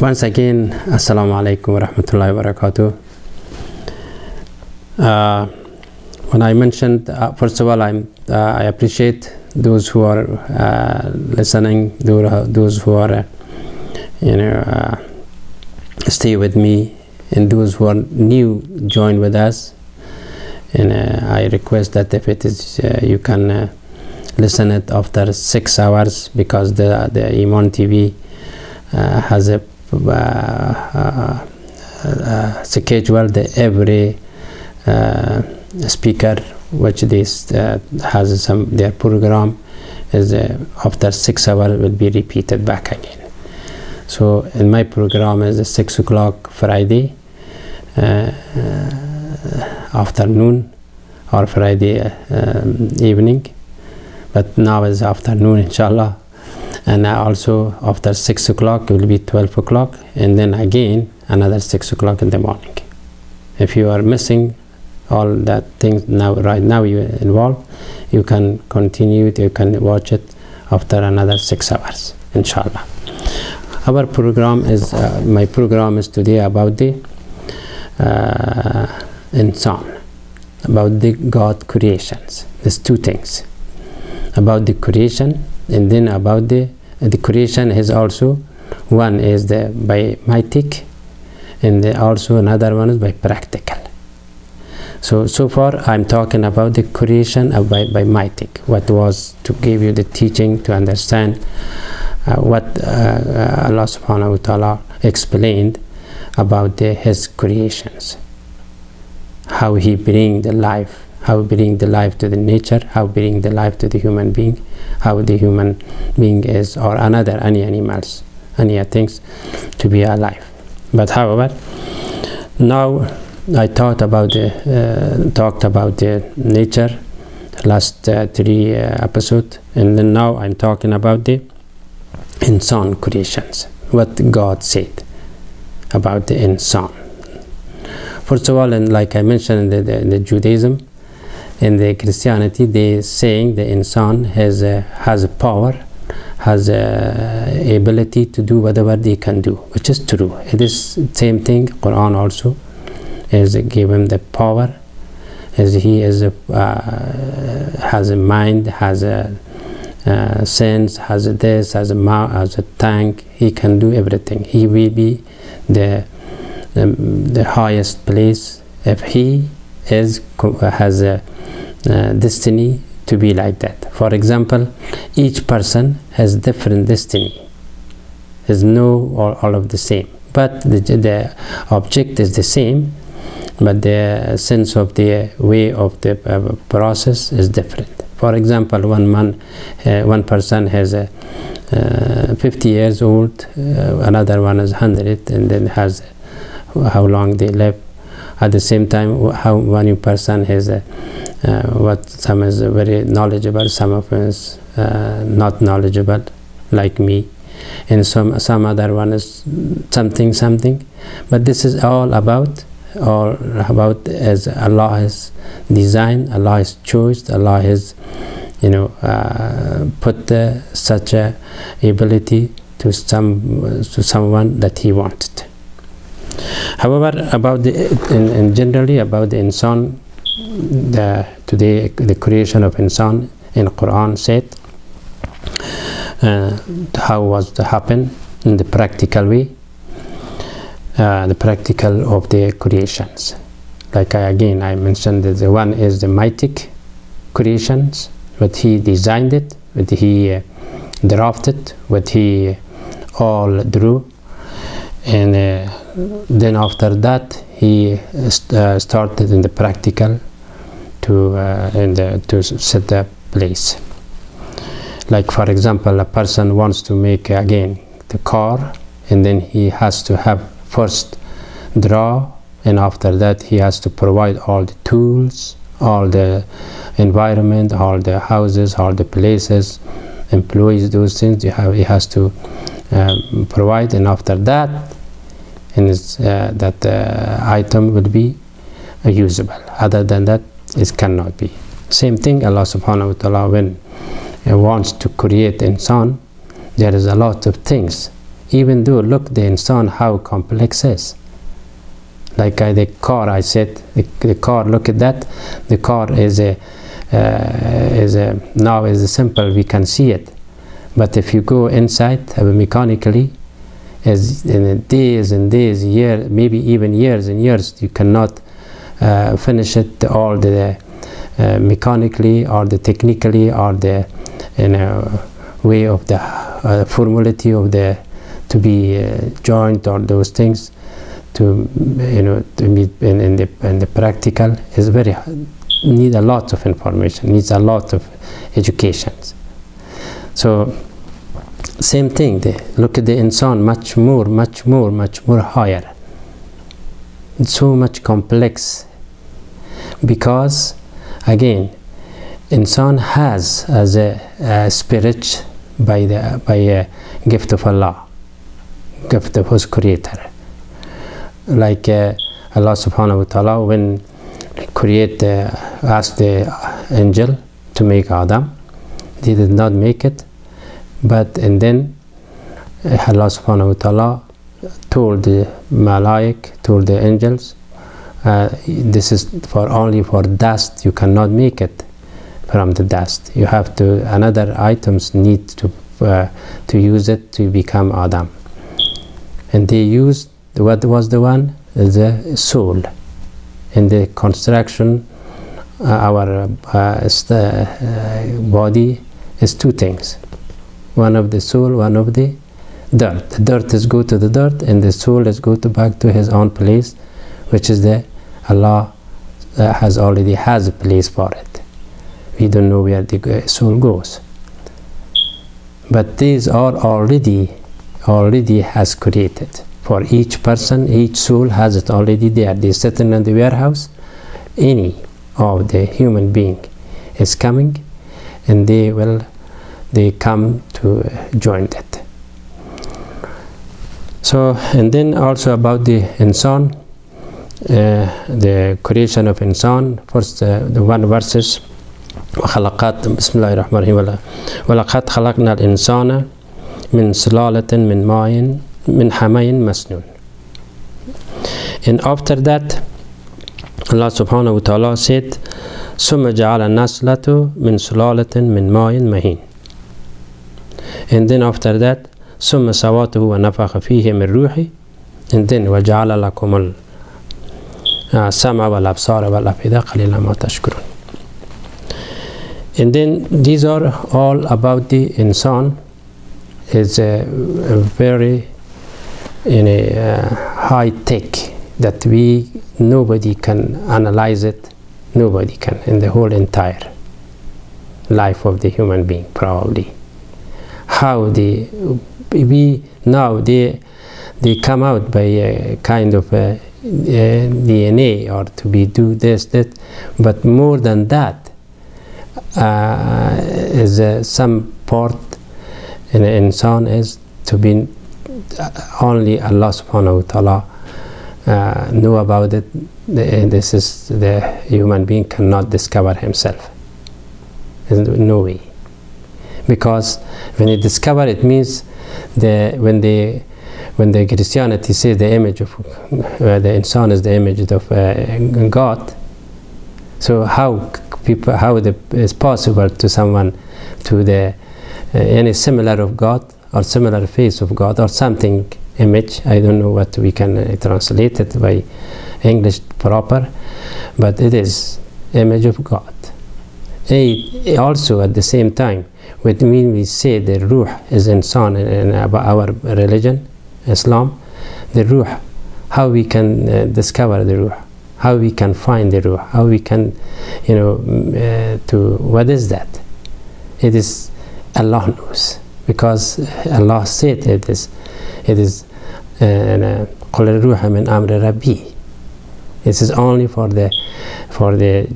Once again, Assalamu alaikum wa rahmatullahi wa barakatuh. When I mentioned, first of all, I appreciate those who are listening, those who are, stay with me, and those who are new, join with us. And I request that if it is, you can listen it after 6 hours, because the Iman TV has a schedule. Every speaker which this has their program is after 6 hours will be repeated back again. So in my program is 6 o'clock Friday afternoon or Friday evening, but now is afternoon inshallah. And also after 6 o'clock it will be 12 o'clock, and then again another 6 o'clock in the morning. If you are missing all that things right now you involved, you can continue it, you can watch it after another 6 hours inshallah. Our program is my program is today about the insan, about the God creations. There's two things about the creation, and then about the creation is also, one is the by mythic, and also another one is by practical. So far I'm talking about the creation by mythic, what was to give you the teaching to understand what Allah subhanahu wa ta'ala explained about his creations, how he bring the life, how bring the life to the nature, how bring the life to the human being, how the human being is, or any animals, any things to be alive. But however, now I talked about the nature last 3 episodes, and then now I'm talking about the insan creations, what God said about the insan. First of all, and like I mentioned in the Judaism, in the Christianity, they saying the insan has a power, has a ability to do whatever they can do, which is true. It is same thing. Quran also is given the power, as he is has a mind, has a sense, has a this, has a mouth, has a tongue. He can do everything. He will be the highest place if he has a destiny to be like that. For example, each person has different destiny. There's no all of the same, but the object is the same, but the sense of the way of the process is different. For example, one person has 50 years old, another one is 100, and then has how long they live. At the same time, how one person has some is very knowledgeable, some of us not knowledgeable, like me, and some other one is something. But this is all about as Allah has designed, Allah has chosen, Allah has put such a ability to someone that He wanted. However, about generally about the insan, today the creation of insan in Quran said how was to happen in the practical way, the practical of the creations. Like I mentioned that the one is the mythic creations, what he designed it, what he drafted, what he all drew, and then after that he started in the practical to set the place. Like for example, a person wants to make again the car, and then he has to have first draw, and after that he has to provide all the tools, all the environment, all the houses, all the places, employees, those things he has to provide, and after that that item will be usable. Other than that, it cannot be. Same thing, Allah subhanahu wa ta'ala, when He wants to create insan, there is a lot of things Even though, look, the insan, how complex is. Like the car, I said, the car, look at that. The car is now is simple, we can see it. But if you go inside mechanically, as in days and days, years, maybe even years and years, you cannot finish it all the mechanically or the technically or the way of the formality of the to be joined or those things to to be in the practical is very need a lot of information, needs a lot of education. So same thing, look at the insan, much more higher, so much complex, because again insan has as a spirit by a gift of Allah, gift of his creator. Like Allah subhanahu wa ta'ala, when asked the angel to make Adam, they did not make it, and then Allah subhanahu wa ta'ala told the malaik, told the angels, this is only for dust, you cannot make it from the dust, you have to, another items need to use it to become Adam. And they used, what was the one? The soul. In the construction, our body is two things, one of the soul, one of the dirt. The dirt is go to the dirt, and the soul is go to back to his own place, which is the Allah already has a place for it. We don't know where the soul goes, but these are already has created for each person. Each soul has it already there. They sitting in the warehouse. Any of the human being is coming, and they come to join it. So, and then also about the insan, the creation of insan. First, the one verses. وخلقات بسم الله الرحمن الرحيم ولقد خلقنا الإنسان من سلالة من ماء من حمأ مسنون. And after that, Allah subhanahu wa ta'ala said, ثم جعل النسلة من سلالة من ماء مهين. And then after that, ثم سواته ونفخ فيه من روحه. And then وجعل لكم السمع والأبصار والأفئدة قليلا ما تشكرون. And then these are all about the insan. It's a very high tech that nobody can analyze it. Nobody can in the whole entire life of the human being probably. How they come out by a kind of a DNA or to be do this that, but more than that. Is some part in insan is to be only Allah subhanahu wa ta'ala know about it. This is the human being cannot discover himself. There's no way, because when you discover it means when the Christianity says the image of the insan is the image of God. So how it's possible to someone to the any similar of God or similar face of God or something image? I don't know what we can translate it by English proper, but it is image of God. Also at the same time, when we say the ruh is insan in our religion, Islam, the ruh, how we can discover the ruh? How we can find the ruh? How we can, what is that? It is Allah knows, because Allah said it is قُلِ الرُّوحَ مِنْ أَمْرِ رَبِّي. This is only for the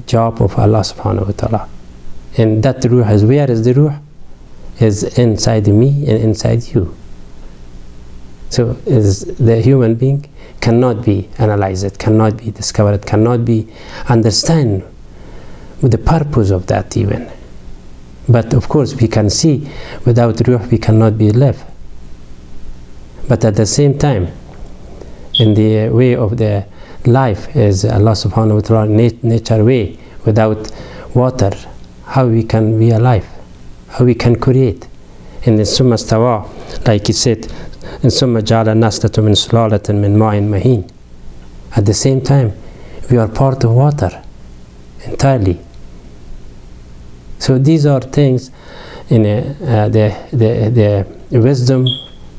job of Allah subhanahu wa ta'ala. And that ruh is, where is the ruh? Is inside me and inside you. So the human being cannot be analyzed, cannot be discovered, cannot be understand the purpose of that even. But of course we can see without ruh we cannot be live. But at the same time, in the way of the life is Allah subhanahu wa ta'ala nature way. Without water, how we can be alive? How we can create? In the Summa Stawa, like he said, in Summa Ja'ala Naslatu min Sulalatin min Ma'in Mahin. At the same time, we are part of water entirely. So these are things in the wisdom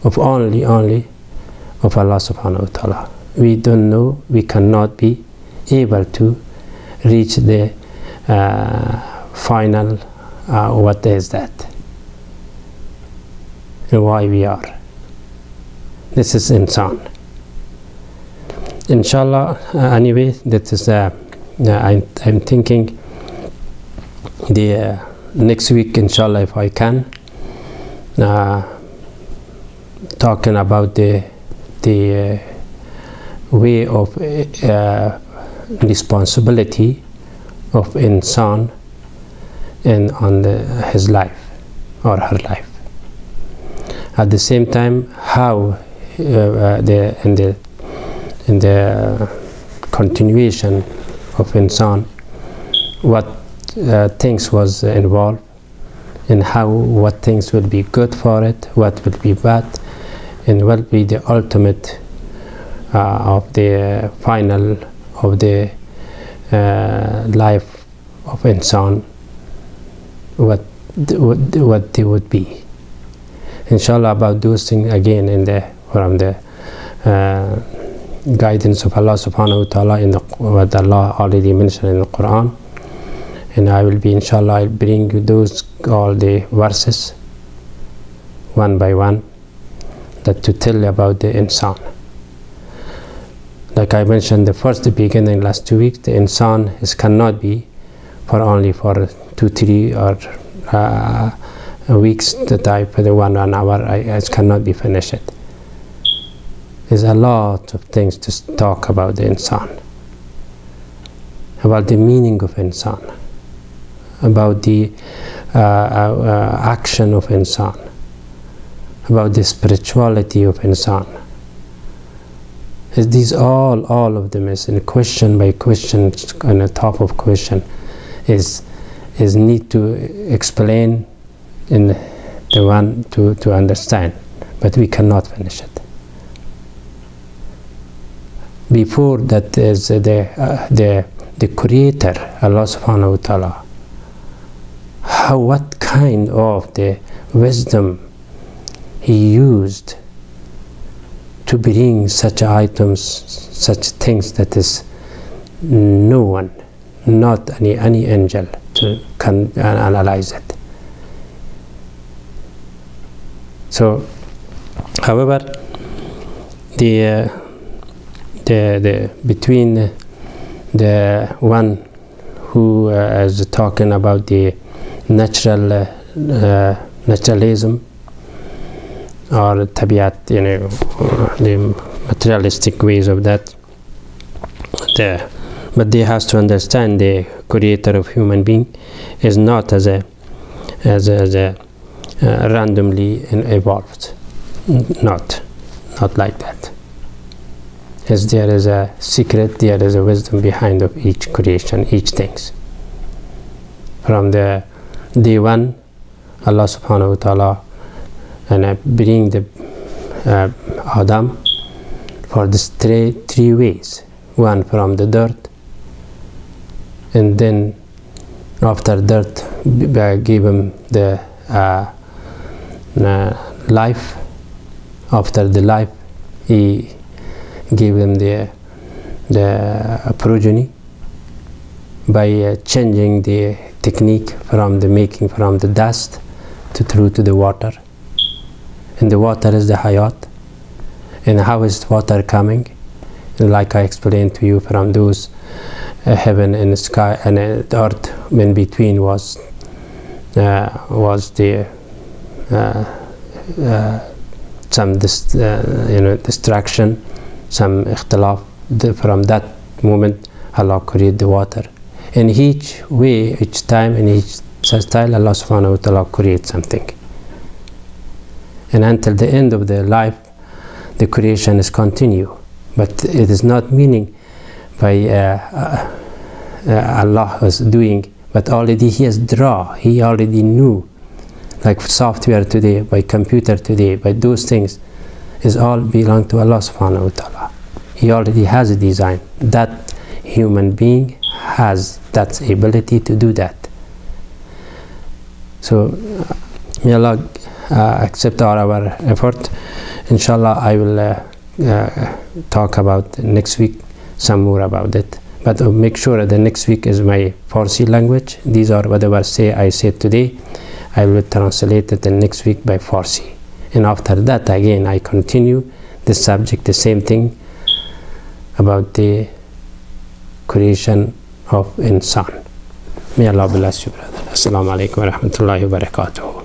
of only of Allah subhanahu wa ta'ala. We don't know, we cannot be able to reach the final what is that and why we are. This is insan. Inshallah, anyway, that is I'm thinking the next week, inshallah, if I can, talking about the way of responsibility of insan on his life or her life. At the same time, how in the continuation of insan, what things was involved, and how what things will be good for it, what will be bad, and what will be the ultimate of the final of the life of insan, what they would be. Inshallah, about those things again from the guidance of Allah subhanahu wa ta'ala in what Allah already mentioned in the Quran. And I will be, inshallah, I'll bring you those all the verses one by one that to tell about the insan. Like I mentioned, the beginning last 2 weeks, the insan cannot be for only for 2-3 or weeks the type for the 1 hour. It cannot be finished. There's a lot of things to talk about the insan, about the meaning of insan, about the action of insan, about the spirituality of insan. These all of them is in question by question, on the top of question, is need to explain in the one to understand, but we cannot finish it. Before that is the Creator, Allah subhanahu wa ta'ala. What kind of the wisdom He used to bring such items, such things that is no one, not any angel can analyze it. So, however, the between the one who is talking about the naturalism or tabiat, the materialistic ways of that, but they has to understand the Creator of human being is not as a randomly evolved, not like that. As there is a secret, there is a wisdom behind of each creation, each things. From the day one, Allah subhanahu wa ta'ala and bring the Adam for this three ways. One from the dirt, and then after dirt give him the life. After the life, he gave him the progeny by changing the technique from the making from the dust through to the water. And the water is the hayat. And how is water coming? And like I explained to you, from those heaven and the sky and the earth in between was the some distraction, some ikhtilaf. From that moment, Allah created the water. In each way, each time, in each style, Allah subhanahu wa ta'ala creates something. And until the end of their life, the creation is continue, but it is not meaning by Allah is doing, but already He has He already knew, like software today, by computer today, by those things is all belong to Allah subhanahu wa ta'ala. He already has a design. That human being has that ability to do that. So may Allah accept our effort. Inshallah, I will talk about next week some more about it. But make sure that next week is my Farsi language. These are whatever I say today, I will translate it in next week by Farsi. And after that, again, I continue the subject, the same thing about the creation of insan. May Allah bless you, brother. Assalamu alaikum wa rahmatullahi wa barakatuh.